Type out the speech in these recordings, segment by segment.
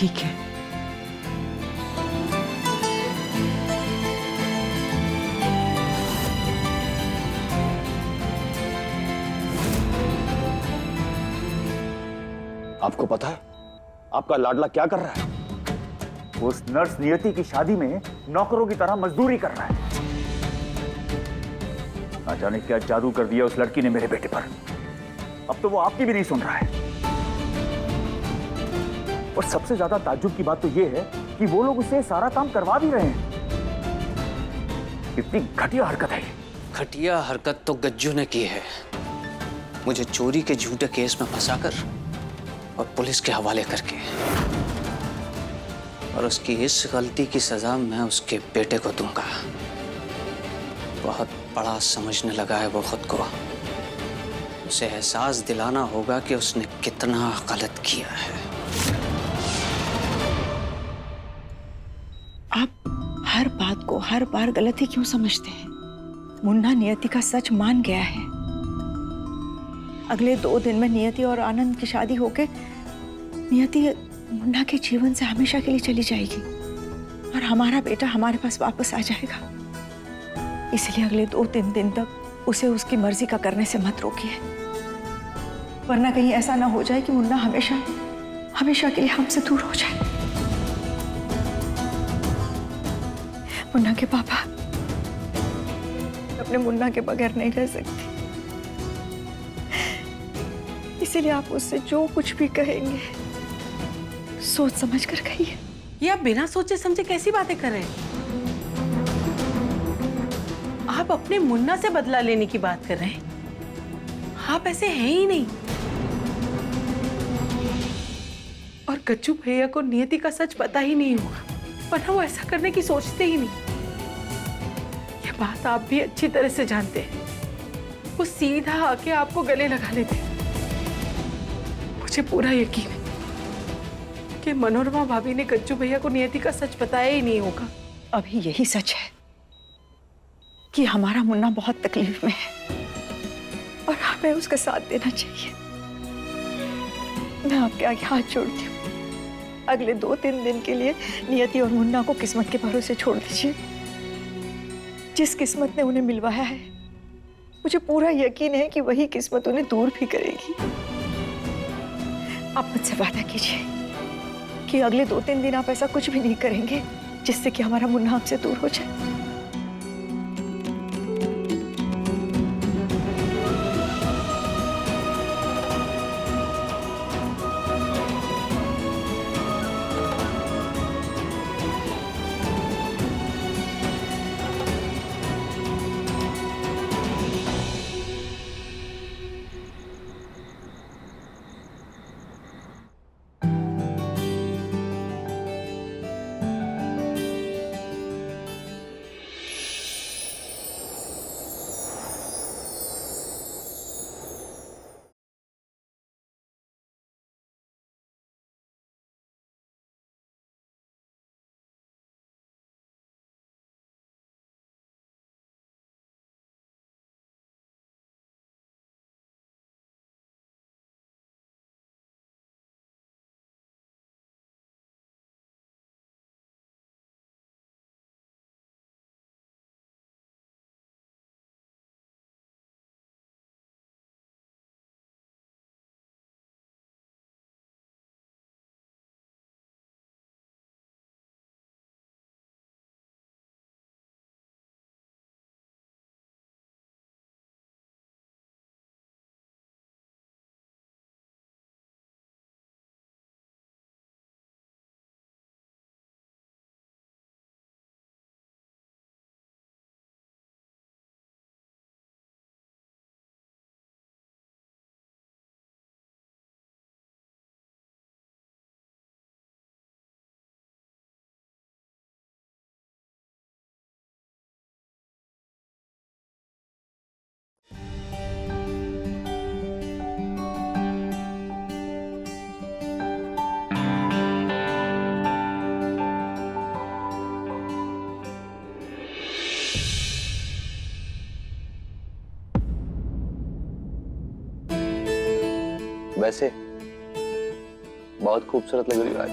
ठीक है। आपको पता है आपका लाडला क्या कर रहा है? उस नर्स नियति की शादी में नौकरों की तरह मजदूरी कर रहा है। ना जाने क्या जादू कर दिया उस लड़की ने मेरे बेटे पर। अब तो वो आपकी भी नहीं सुन रहा है। और सबसे ज्यादा ताज्जुब की बात तो ये है कि वो लोग उससे सारा काम करवा भी रहे हैं। कितनी घटिया हरकत है ये। घटिया हरकत तो गज्जू ने की है, मुझे चोरी के झूठे केस में फंसाकर और पुलिस के हवाले करके। और उसकी इस गलती की सजा मैं उसके बेटे को दूंगा। बहुत बड़ा समझने लगा है वो खुद को। उसे एहसास दिलाना होगा कि उसने कितना गलत किया है। आप हर बात को हर बार गलती क्यों समझते हैं? मुन्ना नियति का सच मान गया है। अगले 2 दिन में नियति और आनंद की शादी होके नियति मुन्ना के जीवन से हमेशा के लिए चली जाएगी और हमारा बेटा हमारे पास वापस आ जाएगा। इसलिए अगले 2-3 दिन तक उसे उसकी मर्जी का करने से मत रोकिए, वरना कहीं ऐसा ना हो जाए कि मुन्ना हमेशा हमेशा के लिए हमसे दूर हो जाए। मुन्ना के पापा, अपने मुन्ना के बगैर नहीं रह सकती, इसीलिए आप उससे जो कुछ भी कहेंगे सोच समझ कर कहिए। ये आप बिना सोचे समझे कैसी बातें कर रहे हैं? आप अपने मुन्ना से बदला लेने की बात कर रहे हैं। आप ऐसे हैं ही नहीं। और गज्जू भैया को नियति का सच पता ही नहीं होगा, वरना वो ऐसा करने की सोचते ही नहीं। ये बात आप भी अच्छी तरह से जानते हैं। वो सीधा आके आपको गले लगा लेते। मुझे पूरा यकीन है कि मनोरमा भाभी ने गज्जू भैया को नियति का सच बताया ही नहीं होगा। अभी यही सच है कि हमारा मुन्ना बहुत तकलीफ में है और हमें उसका साथ देना चाहिए। मैं आपके आगे हाथ जोड़ती हूँ, अगले 2-3 दिन के लिए नियति और मुन्ना को किस्मत के भरोसे छोड़ दीजिए। जिस किस्मत ने उन्हें मिलवाया है, मुझे पूरा यकीन है कि वही किस्मत उन्हें दूर भी करेगी। आप मुझसे वादा कीजिए कि अगले 2-3 दिन आप ऐसा कुछ भी नहीं करेंगे जिससे कि हमारा मुन्ना आपसे दूर हो जाए। वैसे बहुत खूबसूरत लग रही हो आज।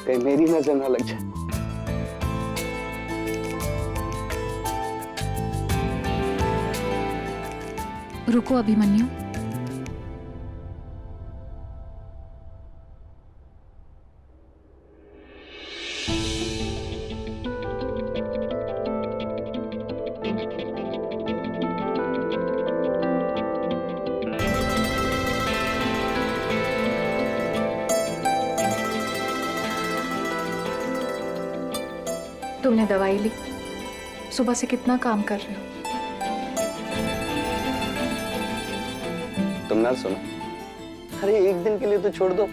कहीं मेरी नजर ना लग जाए। रुको अभिमन्यु। तुमने दवाई ली? सुबह से कितना काम कर रहे हो? तुम ना सुनो, अरे एक दिन के लिए तो छोड़ दो,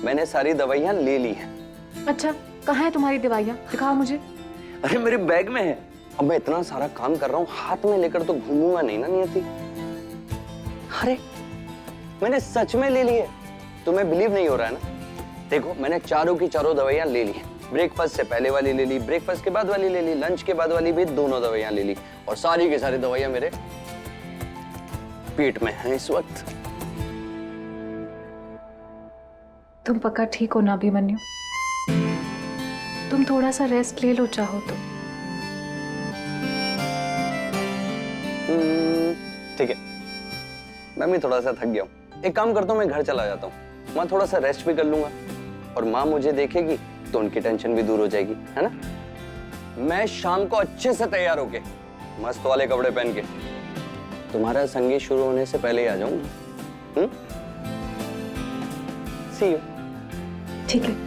मैंने सारी दवाइयां ले ली हैं। अच्छा, कहाँ है तुम्हारी दवाइयाँ? दिखाओ मुझे। अरे मेरे बैग में है। अब मैं इतना सारा काम कर रहा हूँ, हाथ में लेकर तो घूमूंगा नहीं ना नियति। अरे मैंने सच में ले ली है, तुम्हें बिलीव नहीं हो रहा है ना? देखो मैंने चारों की चारों दवाइयां ले ली हैं। ब्रेकफास्ट से पहले वाली ले ली, ब्रेकफास्ट के बाद वाली ले ली, लंच के बाद वाली भी दोनों दवाइयां ले ली, और सारी की सारी दवाइयां मेरे पेट में हैं इस वक्त। तुम पक्का ठीक हो ना अभिमन्यु? तुम थोड़ा सा रेस्ट ले लो चाहो तो। ठीक है, मैं भी थोड़ा सा थक गया हूँ। एक काम करता हूँ, मैं घर चला जाता हूँ, वहां थोड़ा सा रेस्ट भी कर लूंगा, और माँ मुझे देखेगी तो उनकी टेंशन भी दूर हो जाएगी, है ना? मैं शाम को अच्छे से तैयार होके मस्त वाले कपड़े पहन के तुम्हारा संगीत शुरू होने से पहले ही आ जाऊंगा। सी यू। ठीक है।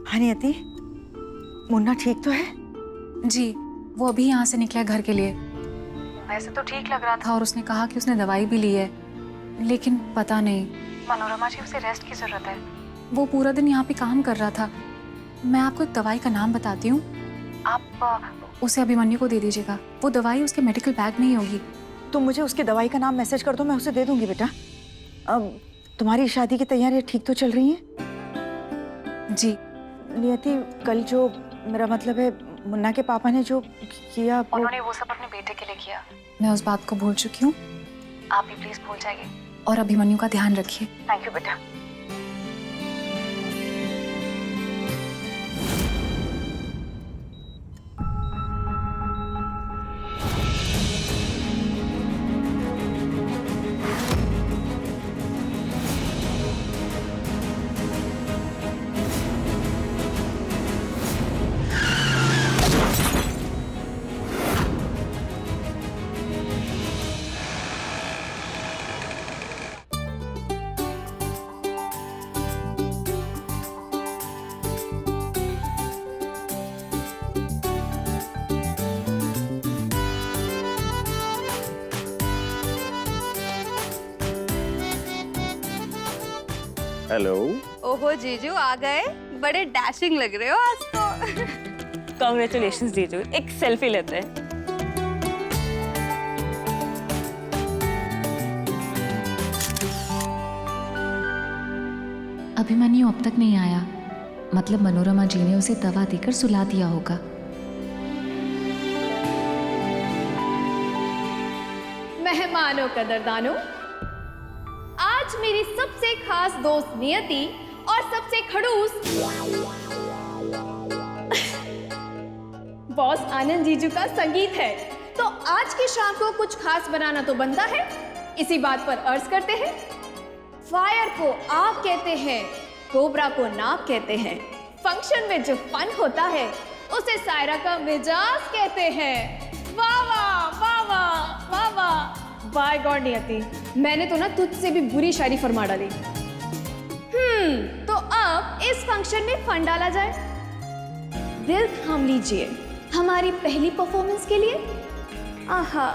हाँ नियति, मुन्ना ठीक तो है? जी, वो अभी यहाँ से निकला घर के लिए। वैसे तो ठीक लग रहा था और उसने कहा कि उसने दवाई भी ली है, लेकिन पता नहीं, मनोरमा जी उसे रेस्ट की जरूरत है। वो पूरा दिन यहाँ पे काम कर रहा था। मैं आपको एक दवाई का नाम बताती हूँ, आप उसे अभिमन्यु को दे दीजिएगा। वो दवाई उसके मेडिकल बैग में ही होगी। तुम मुझे उसकी दवाई का नाम मैसेज कर दो, मैं उसे दे दूंगी बेटा। अब तुम्हारी शादी की तैयारियां ठीक तो चल रही हैं? जी। नियति, कल जो मेरा मतलब है मुन्ना के पापा ने जो किया, उन्होंने वो सब अपने बेटे के लिए किया। मैं उस बात को भूल चुकी हूँ, आप भी प्लीज भूल जाइए और अभिमन्यु का ध्यान रखिए। थैंक यू बेटा। हेलो। ओहो जीजू आ गए, बड़े डैशिंग लग रहे हो आज तो। कांग्रेचुलेशंस जीजू, एक सेल्फी लेते हैं। अभिमन्यु अब तक नहीं आया, मतलब मनोरमा जी ने उसे दवा देकर सुला दिया होगा। मेहमानों कदरदानों, आज मेरी सबसे खास दोस्त नियति और सबसे खड़ूस बॉस आनंद जीजू का संगीत है, तो आज की शाम को कुछ खास बनाना तो बनता है। इसी बात पर अर्ज करते हैं। फायर को आग कहते हैं, कोबरा को नाग कहते हैं। फंक्शन में जो फन होता है उसे सायरा का मिजाज कहते हैं। वाह वाह वाह वाह वाह वाह। बाय गॉड नियति, मैंने तो ना तुझसे भी बुरी शायरी फरमा डाली। तो अब इस फंक्शन में फन डाला जाए। दिल थाम लीजिए हमारी पहली परफॉर्मेंस के लिए। आहा,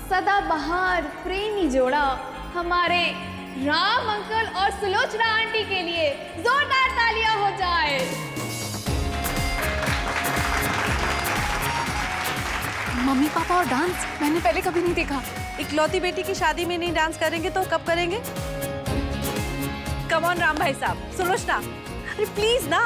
सदाबहार प्रेमी जोड़ा हमारे राम अंकल और सुलोचना आंटी के लिए जोरदार तालियां हो जाए। मम्मी पापा और डांस मैंने पहले कभी नहीं देखा। इकलौती बेटी की शादी में नहीं डांस करेंगे तो कब करेंगे? कम ऑन राम भाई साहब, सुनोश ना, अरे प्लीज ना।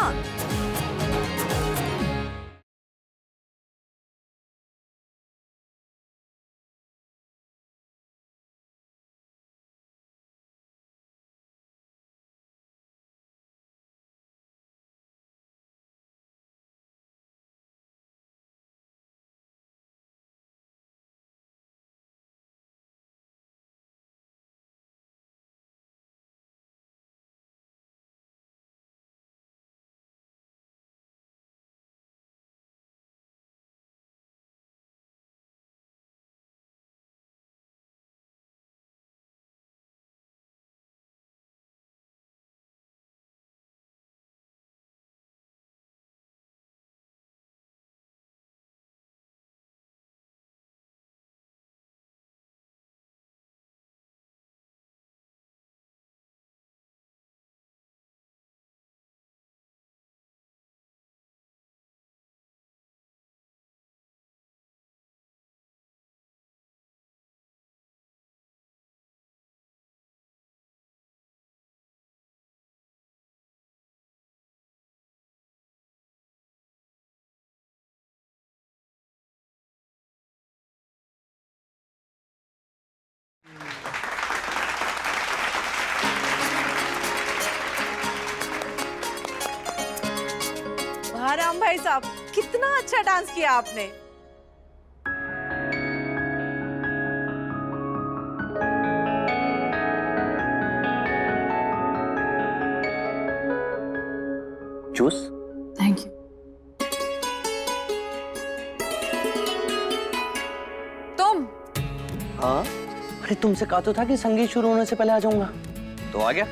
वाह राम भाई साहब, कितना अच्छा डांस किया आपने। जूस? Thank you. तुम? हाँ, अरे तुमसे कहा तो था कि संगीत शुरू होने से पहले आ जाऊंगा, तो आ गया।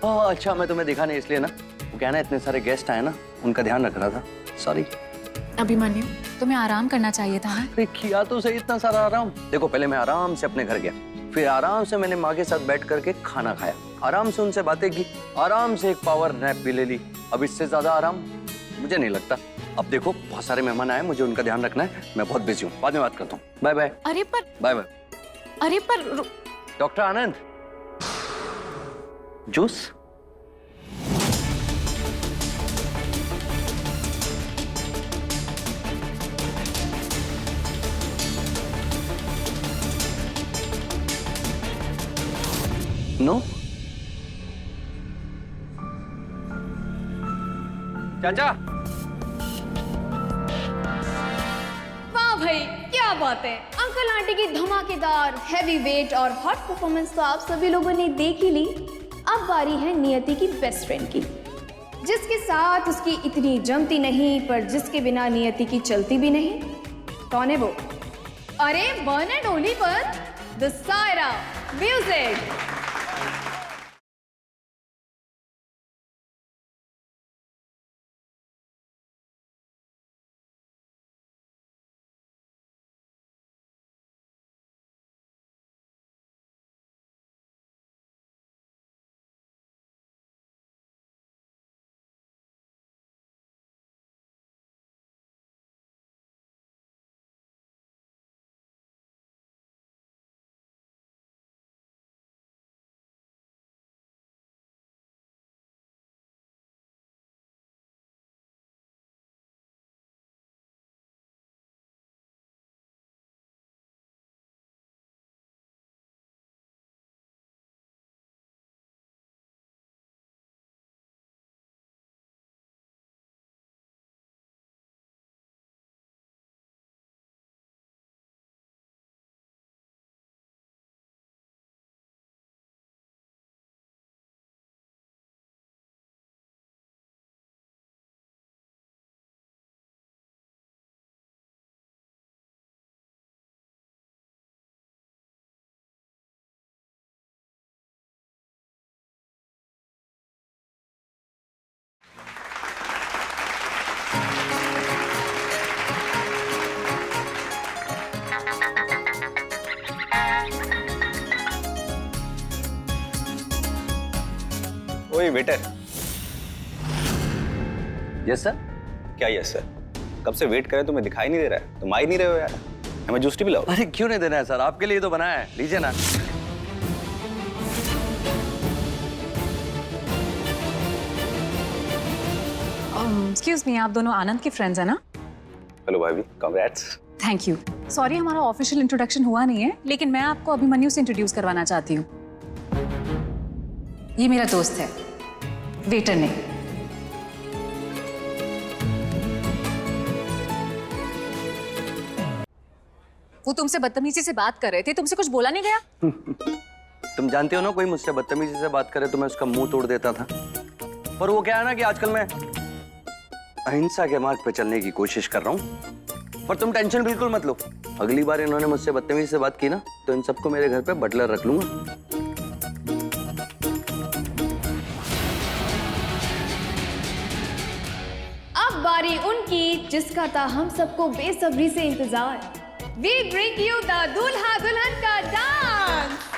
अच्छा, मैं तुम्हें दिखा नहीं इसलिए ना, वो क्या ना इतने सारे गेस्ट आए ना, उनका ध्यान रखना था, सॉरी। अभिमन्यु, तुम्हें आराम करना चाहिए था ना। अरे किया तो सही इतना सारा आराम। देखो, पहले मैं आराम से अपने घर गया, फिर आराम से मैंने माँ के साथ बैठ करके खाना खाया, आराम से उनसे बातें की, आराम से एक पावर नैप भी ले ली। अब इससे ज्यादा आराम मुझे नहीं लगता। अब देखो, बहुत सारे मेहमान आए, मुझे उनका ध्यान रखना है, मैं बहुत बिजी हूँ, बाद में बात करता हूँ। Bye bye. अरे पर बाय बाय। अरे पर डॉक्टर आनंद, जूस? नो? चाचा, वाह भाई, क्या बात है। अंकल आंटी की धमाकेदार हैवी वेट और हॉट परफॉर्मेंस तो आप सभी लोगों ने देख ही ली। अब बारी है नियति की बेस्ट फ्रेंड की, जिसके साथ उसकी इतनी जमती नहीं पर जिसके बिना नियति की चलती भी नहीं। कौन है वो? अरे one and only one, the Saira. Music. ओए वेटर। Yes sir. क्या यस सर? कब से वेट करे, तुम्हें दिखाई नहीं दे रहा है? तुम आ ही नहीं रहे हो यार। हमें जूस टी पिलाओ। अरे क्यों नहीं देना है सर, आपके लिए तो बनाया है, लीजिए ना। एक्सक्यूज मी, आप दोनों आनंद के फ्रेंड्स हैं ना? हेलो भाभी, कांग्रेट्स। Thank you. सॉरी हमारा ऑफिशियल इंट्रोडक्शन हुआ नहीं है, लेकिन मैं आपको अभिमन्यु से इंट्रोड्यूस करवाना चाहती हूँ। ये मेरा दोस्त है, वेटर ने। वो तुमसे बदतमीजी से बात कर रहे थे, तुमसे कुछ बोला नहीं गया? तुम जानते हो ना, कोई मुझसे बदतमीजी से बात करे तो मैं उसका मुंह तोड़ देता था। पर वो क्या है ना कि आजकल मैं अहिंसा के मार्ग पे चलने की कोशिश कर रहा हूँ। पर तुम टेंशन बिल्कुल मत लो, अगली बार इन्होंने मुझसे बदतमीजी से बात की ना तो इन सबको मेरे घर पे बटलर रख लूंगा। अब बारी उनकी जिसका था हम सबको बेसब्री से इंतजार। We bring you the दूल्हा दुल्हन का डांस।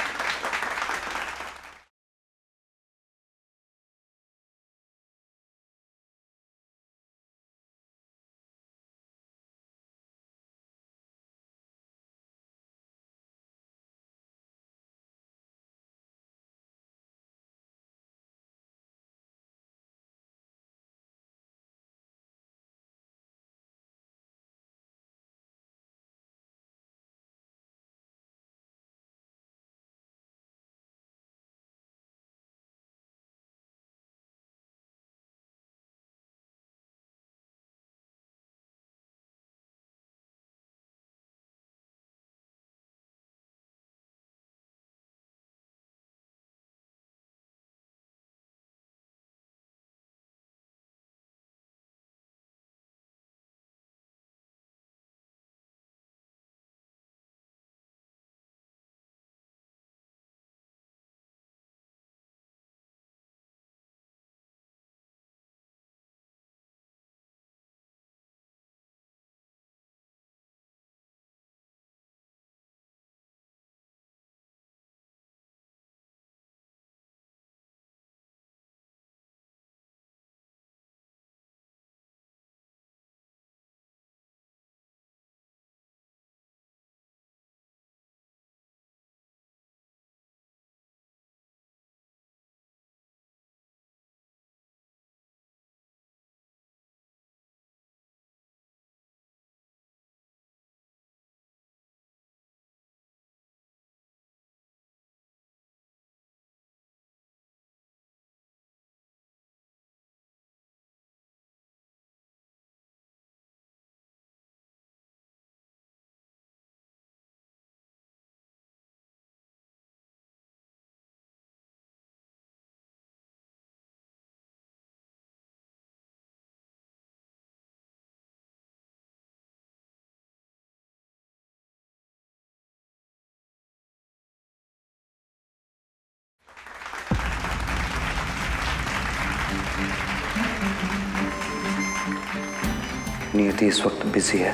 नियति इस वक्त बिजी है,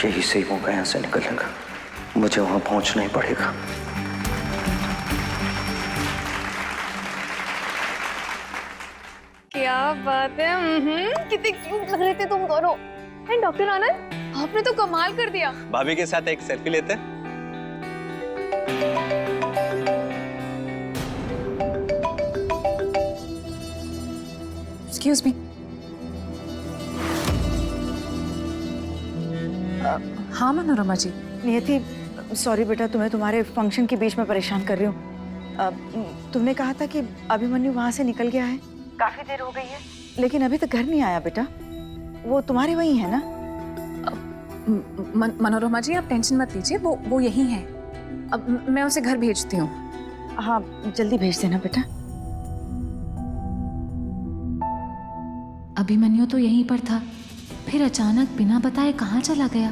यही सही मौका यहाँ से निकलने का। मुझे वहां पहुंचना ही पड़ेगा। क्या बात है, कितने क्यूट लग रहे थे तुम दोनों। एंड डॉक्टर आनंद, आपने तो कमाल कर दिया। भाभी के साथ एक सेल्फी लेते हैं। Excuse me. हाँ मनोरमा जी। नियति, सॉरी बेटा, तुम्हें तुम्हारे फंक्शन के बीच में परेशान कर रही हूँ। तुमने कहा था कि अभिमन्यु वहां से निकल गया है, काफी देर हो गई है, लेकिन अभी तक घर नहीं आया बेटा। वो तुम्हारे वहीं है ना? मनोरमा जी, आप टेंशन मत लीजिए, वो यहीं है। अब मैं उसे घर भेजती हूँ। हाँ, जल्दी भेज देना बेटा। अभिमन्यु तो यहीं पर था, फिर अचानक बिना बताए कहाँ चला गया?